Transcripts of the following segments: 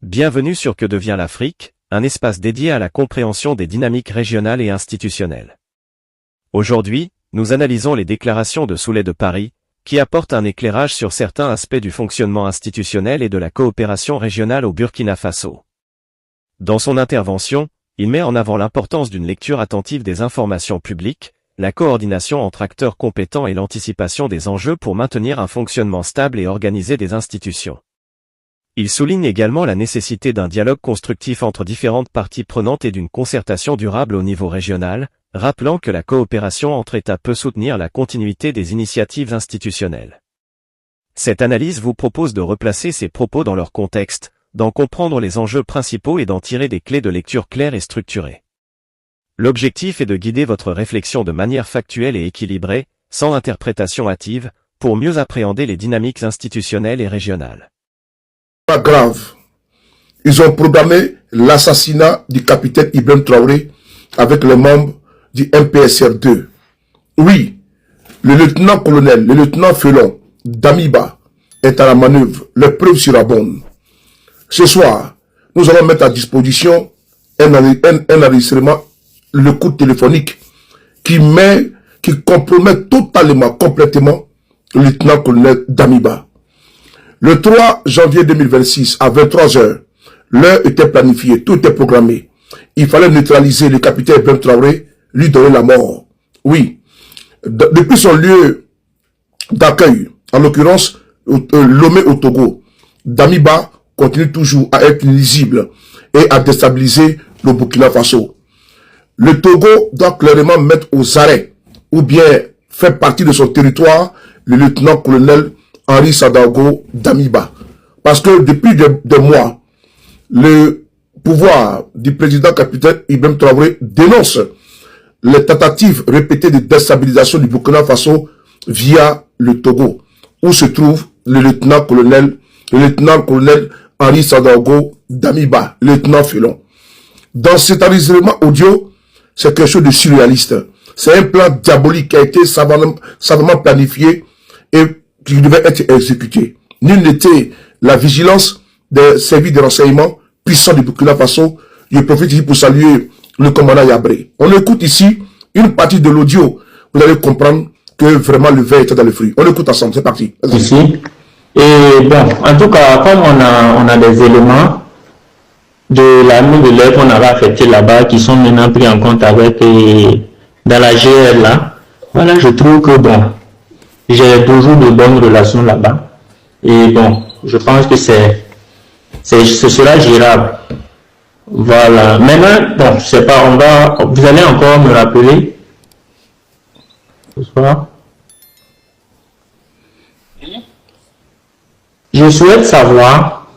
Bienvenue sur Que devient l'Afrique, un espace dédié à la compréhension des dynamiques régionales et institutionnelles. Aujourd'hui, nous analysons les déclarations de Souley de Paris, qui apportent un éclairage sur certains aspects du fonctionnement institutionnel et de la coopération régionale au Burkina Faso. Dans son intervention, il met en avant l'importance d'une lecture attentive des informations publiques, la coordination entre acteurs compétents et l'anticipation des enjeux pour maintenir un fonctionnement stable et organisé des institutions. Il souligne également la nécessité d'un dialogue constructif entre différentes parties prenantes et d'une concertation durable au niveau régional, rappelant que la coopération entre États peut soutenir la continuité des initiatives institutionnelles. Cette analyse vous propose de replacer ces propos dans leur contexte, d'en comprendre les enjeux principaux et d'en tirer des clés de lecture claires et structurées. L'objectif est de guider votre réflexion de manière factuelle et équilibrée, sans interprétation hâtive, pour mieux appréhender les dynamiques institutionnelles et régionales. Pas grave. Ils ont programmé l'assassinat du capitaine Ibrahim Traoré avec les membres du MPSR2. Oui, le lieutenant-colonel, le lieutenant-felon Damiba est à la manœuvre. Les preuves surabondent. Ce soir, nous allons mettre à disposition un enregistrement, le coup téléphonique qui compromet totalement, complètement le lieutenant-colonel Damiba. Le 3 janvier 2026, à 23 h, l'heure était planifiée, tout était programmé. Il fallait neutraliser le capitaine Ibrahim Traoré, lui donner la mort. Oui. Depuis son lieu d'accueil, en l'occurrence Lomé au Togo, Damiba continue toujours à être lisible et à déstabiliser le Burkina Faso. Le Togo doit clairement mettre aux arrêts ou bien faire partie de son territoire le lieutenant-colonel Henri Sadaogo Damiba. Parce que depuis des mois, le pouvoir du président capitaine Ibrahim Traoré dénonce les tentatives répétées de déstabilisation du Burkina Faso via le Togo, où se trouve le lieutenant-colonel Henri Sadaogo Damiba, lieutenant-felon. Dans cet enregistrement audio, c'est quelque chose de surréaliste. C'est un plan diabolique qui a été savamment planifié et qui devait être exécuté. Nul n'était la vigilance des services de renseignement puissants du Burkina Faso. Je profite ici pour saluer le commandant Yabré. On écoute ici une partie de l'audio. Vous allez comprendre que vraiment le verre était dans le fruit. On écoute ensemble, c'est parti. Ici. Et bon, en tout cas, comme on a des éléments de l'armée de l'air qu'on avait affecté là-bas qui sont maintenant pris en compte avec dans la GR là, voilà, je trouve que bon, j'ai toujours de bonnes relations là-bas. Et bon, je pense que ce sera gérable. Voilà. Maintenant, bon, je sais pas, vous allez encore me rappeler ce soir. Je souhaite savoir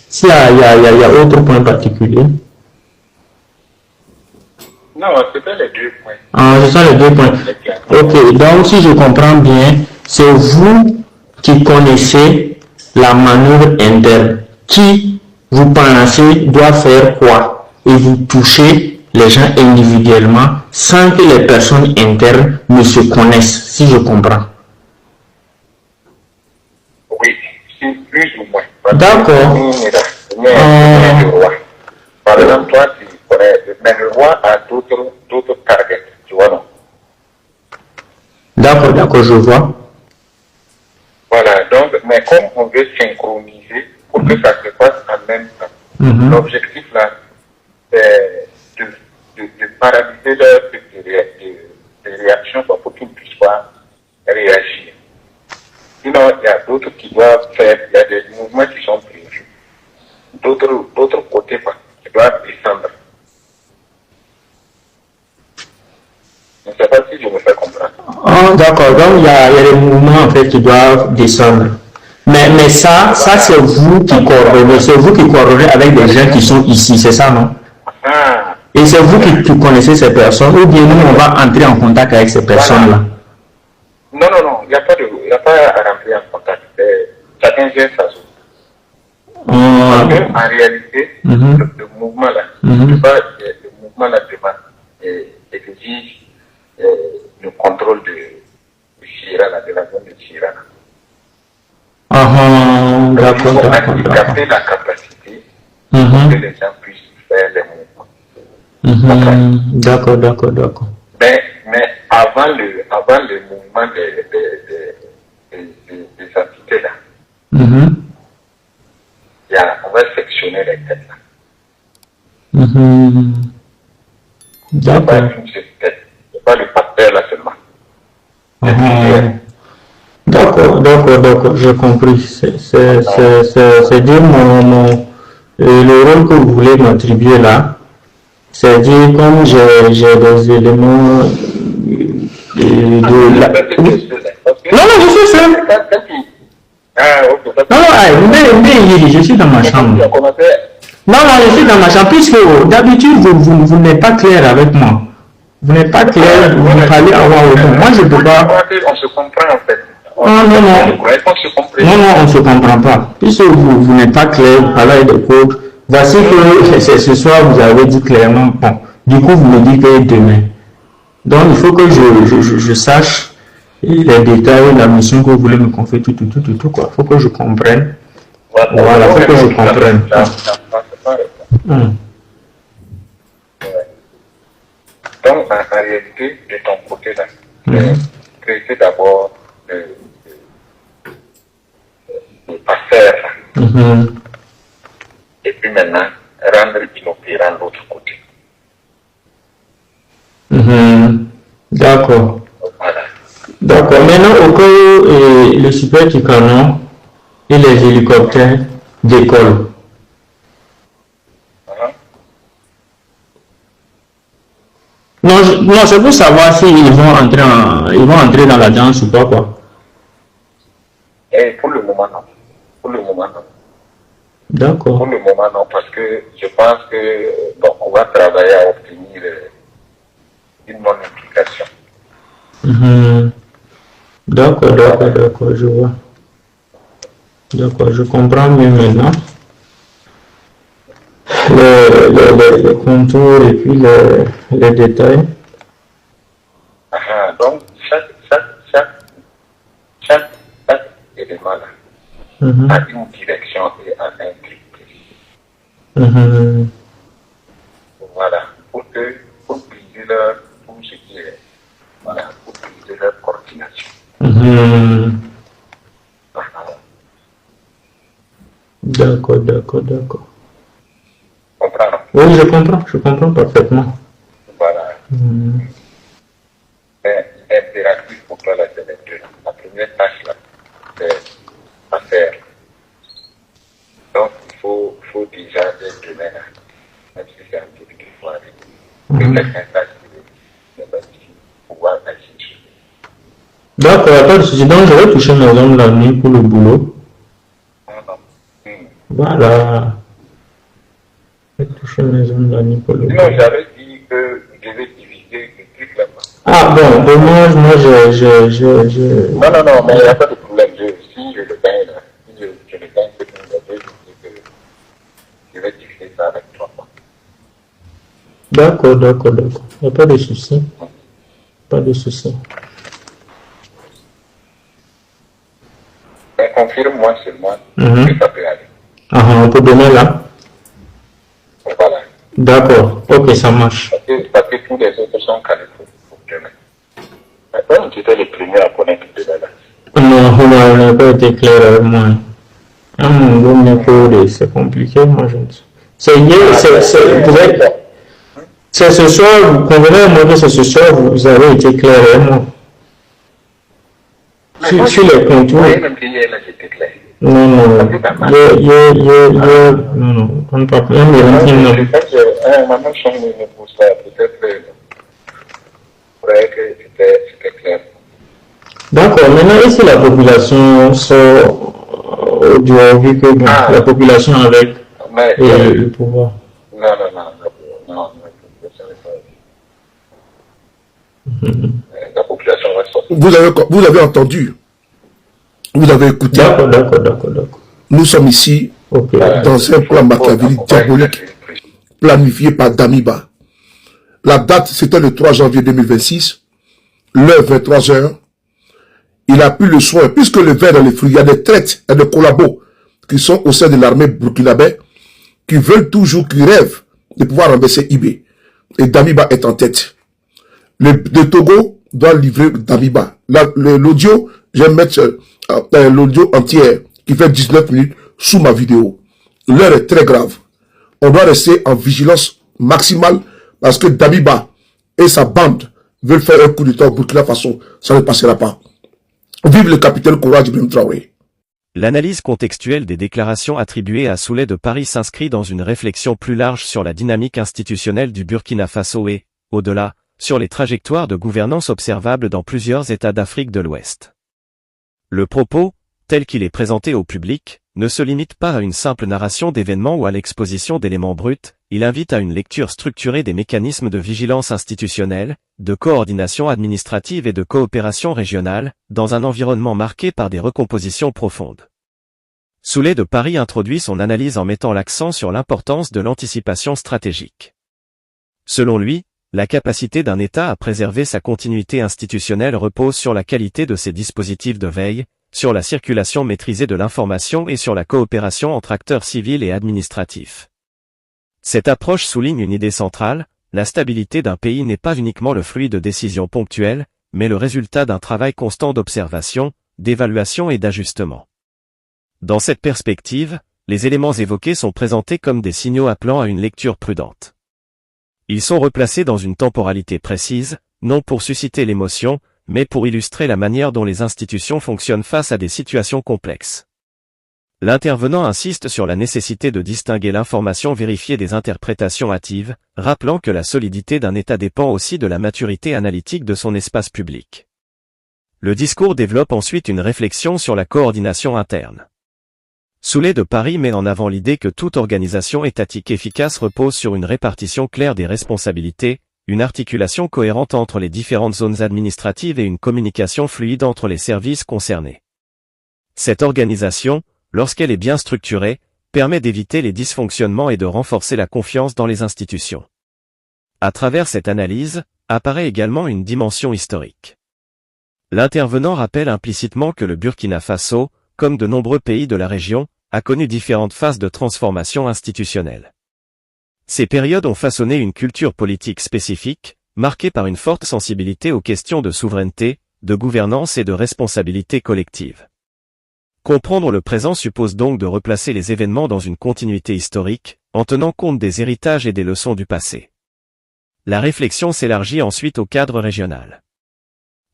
s'il y a autre point particulier. Non, c'était les deux points. Ah, ce sont les deux points. Ok, donc si je comprends bien, c'est vous qui connaissez la manœuvre interne. Qui, vous pensez, doit faire quoi? Et vous touchez les gens individuellement sans que les personnes internes ne se connaissent, si je comprends. Oui, c'est plus ou moins. D'accord. Par exemple, toi, tu connais, mais le roi a d'autres targets, tu vois, non? D'accord, je vois. Voilà, donc, mais comme on veut synchroniser pour que ça se passe en même temps, l'objectif là, c'est de paralyser leur de réaction pour qu'ils ne puissent pas réagir. Sinon, il y a d'autres qui doivent faire, il y a des mouvements qui sont prévus. D'autres côtés, qui doivent descendre. Je ne sais pas si je me fais comprendre. Oh, d'accord, donc il y a des mouvements en fait qui doivent descendre. Mais ça c'est vous qui coordonnez, avec des gens qui sont ici, c'est ça, non? Ah. Et c'est vous qui connaissez ces personnes, ou bien nous on va entrer en contact avec ces personnes-là? Non, il n'y a pas à rentrer en contact. Chacun gère sa zone. En réalité, le mouvement là, le mouvement là exige le contrôle de Chirana, de la zone de Chirana. D'accord. Handicapé la capacité pour que les gens puissent faire les mouvements. D'accord. Mais avant le mouvement des entités là, on va sectionner les têtes là. D'accord. Pas une seule tête, pas le parterre là seulement. D'accord, j'ai compris. C'est dire le rôle que vous voulez m'attribuer là, c'est dire comme j'ai des éléments de la... Non, je suis seul. Non, je suis dans ma chambre. Non, je suis dans ma chambre, puisque d'habitude, vous n'êtes pas clair avec moi. Vous n'êtes pas clair, vous parlez à voix haute. Moi, je ne peux pas... On se comprend en fait. Non, on ne se comprend pas. Puisque vous n'êtes pas clair, vous parlez de codes. Voici que ce soir, vous avez dit clairement, bon, du coup, vous me dites que demain. Donc, il faut que je sache les détails, la mission que vous voulez me confier, tout, quoi. Il faut que je comprenne. Voilà, il faut que je comprenne. Donc, en réalité, de ton côté, là, créer d'abord le passer, et puis maintenant, rendre inopérant l'autre côté. D'accord. Voilà. D'accord. Maintenant, au cas où le super Tucano et les hélicoptères décollent. Non, c'est pour savoir s'ils vont entrer dans la danse ou pas, quoi. Et pour le moment, non. D'accord. Pour le moment, non, parce que je pense que bon, on va travailler à obtenir une non-implication. D'accord, je vois. D'accord, je comprends mieux maintenant. Les contours et puis les détails. Donc, chaque élément là a une direction et a un but. Voilà, pour briser tout ce qui est, voilà, pour briser leur coordination. D'accord. Comprends? Oui, je comprends parfaitement. Voilà. Mais l'impératif pour toi, là, c'est les deux. La première tâche, là, c'est à faire. Donc, il faut déjà être demain, même si c'est un peu qu'il faut aller. Que quelqu'un sache qu'il est pouvoir agir. D'accord, pas de souci. Donc, je vais toucher mes hommes la nuit pour le boulot. Voilà. Je vais toucher mes hommes la nuit pour le boulot. Sinon, j'avais dit que je vais diviser le truc là-bas. Ah bon, dommage, moi je... Non, mais il n'y a pas de problème. Si je le gagne là, si je le gagne, que je vais diviser ça avec toi. D'accord. Il n'y a pas de souci. Pas de souci. Mais confirme-moi seulement que ça peut aller. On peut donner là. Voilà. D'accord, ok, ça marche. Parce que tous les autres sont calés pour demain. Maintenant, tu étais le premier à connaître demain là. Non, vous n'avez pas été clair avec moi. C'est compliqué, moi je ne sais. C'est ce soir, vous convenez à moi que c'est ce soir, vous avez été clair avec moi. Sur les contours. Même hier, là, j'étais clair. Non, on ne parle pas. Maman change pour ça, peut-être que c'était clair. D'accord, maintenant, et si la population sort du vu que la population avec le pouvoir? Non, la population va sortir. Vous avez entendu, vous avez écouté. D'accord. Nous sommes ici dans un plan machiavélique diabolique planifié par Damiba. La date, c'était le 3 janvier 2026, l'heure 23h. Il a pris le soin, puisque le verre dans les fruits, il y a des traites et des collabos qui sont au sein de l'armée burkinabé, qui veulent toujours, qui rêvent de pouvoir renverser IB. Et Damiba est en tête. Le Togo doit livrer Damiba. L'audio, je vais mettre l'audio entier qui fait 19 minutes sous ma vidéo. L'heure est très grave. On doit rester en vigilance maximale parce que Damiba et sa bande veulent faire un coup d'État au Burkina Faso. Ça ne passera pas. Vive le capitaine Courage Ibrahim Traoré. L'analyse contextuelle des déclarations attribuées à Souley de Paris s'inscrit dans une réflexion plus large sur la dynamique institutionnelle du Burkina Faso et, au-delà, sur les trajectoires de gouvernance observables dans plusieurs États d'Afrique de l'Ouest. Le propos, tel qu'il est présenté au public, ne se limite pas à une simple narration d'événements ou à l'exposition d'éléments bruts, il invite à une lecture structurée des mécanismes de vigilance institutionnelle, de coordination administrative et de coopération régionale, dans un environnement marqué par des recompositions profondes. Souley de Paris introduit son analyse en mettant l'accent sur l'importance de l'anticipation stratégique. Selon lui, la capacité d'un État à préserver sa continuité institutionnelle repose sur la qualité de ses dispositifs de veille, sur la circulation maîtrisée de l'information et sur la coopération entre acteurs civils et administratifs. Cette approche souligne une idée centrale, la stabilité d'un pays n'est pas uniquement le fruit de décisions ponctuelles, mais le résultat d'un travail constant d'observation, d'évaluation et d'ajustement. Dans cette perspective, les éléments évoqués sont présentés comme des signaux appelant à une lecture prudente. Ils sont replacés dans une temporalité précise, non pour susciter l'émotion, mais pour illustrer la manière dont les institutions fonctionnent face à des situations complexes. L'intervenant insiste sur la nécessité de distinguer l'information vérifiée des interprétations hâtives, rappelant que la solidité d'un État dépend aussi de la maturité analytique de son espace public. Le discours développe ensuite une réflexion sur la coordination interne. Souley de Paris met en avant l'idée que toute organisation étatique efficace repose sur une répartition claire des responsabilités, une articulation cohérente entre les différentes zones administratives et une communication fluide entre les services concernés. Cette organisation, lorsqu'elle est bien structurée, permet d'éviter les dysfonctionnements et de renforcer la confiance dans les institutions. À travers cette analyse, apparaît également une dimension historique. L'intervenant rappelle implicitement que le Burkina Faso, comme de nombreux pays de la région, a connu différentes phases de transformation institutionnelle. Ces périodes ont façonné une culture politique spécifique, marquée par une forte sensibilité aux questions de souveraineté, de gouvernance et de responsabilité collective. Comprendre le présent suppose donc de replacer les événements dans une continuité historique, en tenant compte des héritages et des leçons du passé. La réflexion s'élargit ensuite au cadre régional.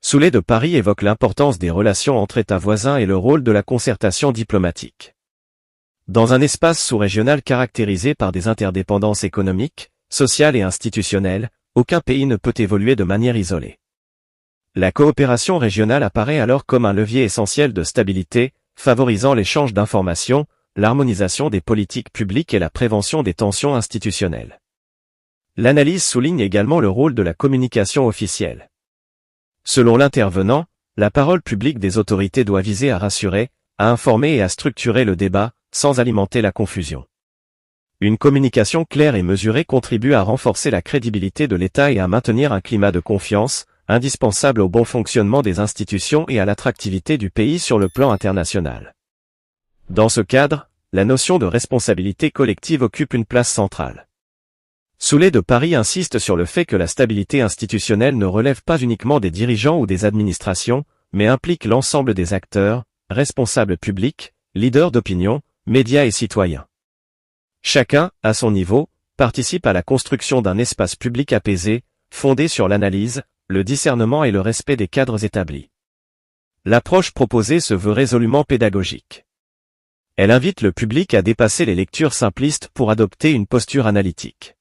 Souley de Paris évoque l'importance des relations entre États voisins et le rôle de la concertation diplomatique. Dans un espace sous-régional caractérisé par des interdépendances économiques, sociales et institutionnelles, aucun pays ne peut évoluer de manière isolée. La coopération régionale apparaît alors comme un levier essentiel de stabilité, favorisant l'échange d'informations, l'harmonisation des politiques publiques et la prévention des tensions institutionnelles. L'analyse souligne également le rôle de la communication officielle. Selon l'intervenant, la parole publique des autorités doit viser à rassurer, à informer et à structurer le débat, sans alimenter la confusion. Une communication claire et mesurée contribue à renforcer la crédibilité de l'État et à maintenir un climat de confiance, indispensable au bon fonctionnement des institutions et à l'attractivité du pays sur le plan international. Dans ce cadre, la notion de responsabilité collective occupe une place centrale. Souley de Paris insiste sur le fait que la stabilité institutionnelle ne relève pas uniquement des dirigeants ou des administrations, mais implique l'ensemble des acteurs, responsables publics, leaders d'opinion, médias et citoyens. Chacun, à son niveau, participe à la construction d'un espace public apaisé, fondé sur l'analyse, le discernement et le respect des cadres établis. L'approche proposée se veut résolument pédagogique. Elle invite le public à dépasser les lectures simplistes pour adopter une posture analytique.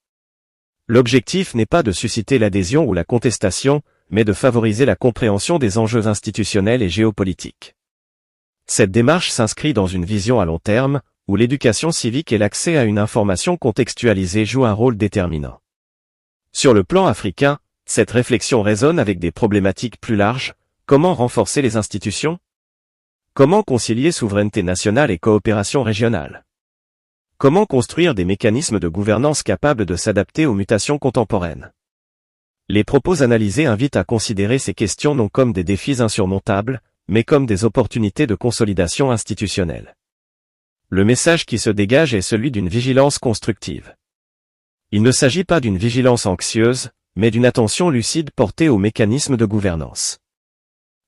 L'objectif n'est pas de susciter l'adhésion ou la contestation, mais de favoriser la compréhension des enjeux institutionnels et géopolitiques. Cette démarche s'inscrit dans une vision à long terme, où l'éducation civique et l'accès à une information contextualisée jouent un rôle déterminant. Sur le plan africain, cette réflexion résonne avec des problématiques plus larges. Comment renforcer les institutions? Comment concilier souveraineté nationale et coopération régionale? Comment construire des mécanismes de gouvernance capables de s'adapter aux mutations contemporaines? Les propos analysés invitent à considérer ces questions non comme des défis insurmontables, mais comme des opportunités de consolidation institutionnelle. Le message qui se dégage est celui d'une vigilance constructive. Il ne s'agit pas d'une vigilance anxieuse, mais d'une attention lucide portée aux mécanismes de gouvernance.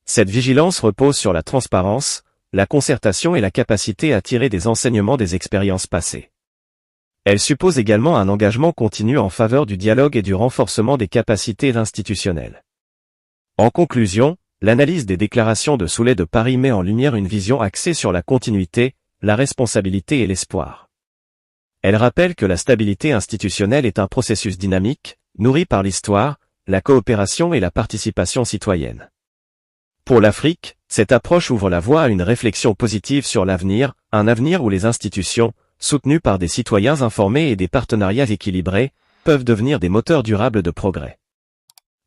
Cette vigilance repose sur la transparence, la concertation et la capacité à tirer des enseignements des expériences passées. Elle suppose également un engagement continu en faveur du dialogue et du renforcement des capacités institutionnelles. En conclusion, l'analyse des déclarations de Soulé de Paris met en lumière une vision axée sur la continuité, la responsabilité et l'espoir. Elle rappelle que la stabilité institutionnelle est un processus dynamique, nourri par l'histoire, la coopération et la participation citoyenne. Pour l'Afrique, cette approche ouvre la voie à une réflexion positive sur l'avenir, un avenir où les institutions, soutenues par des citoyens informés et des partenariats équilibrés, peuvent devenir des moteurs durables de progrès.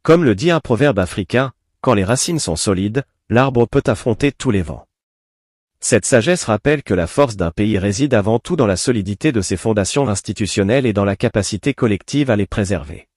Comme le dit un proverbe africain, quand les racines sont solides, l'arbre peut affronter tous les vents. Cette sagesse rappelle que la force d'un pays réside avant tout dans la solidité de ses fondations institutionnelles et dans la capacité collective à les préserver.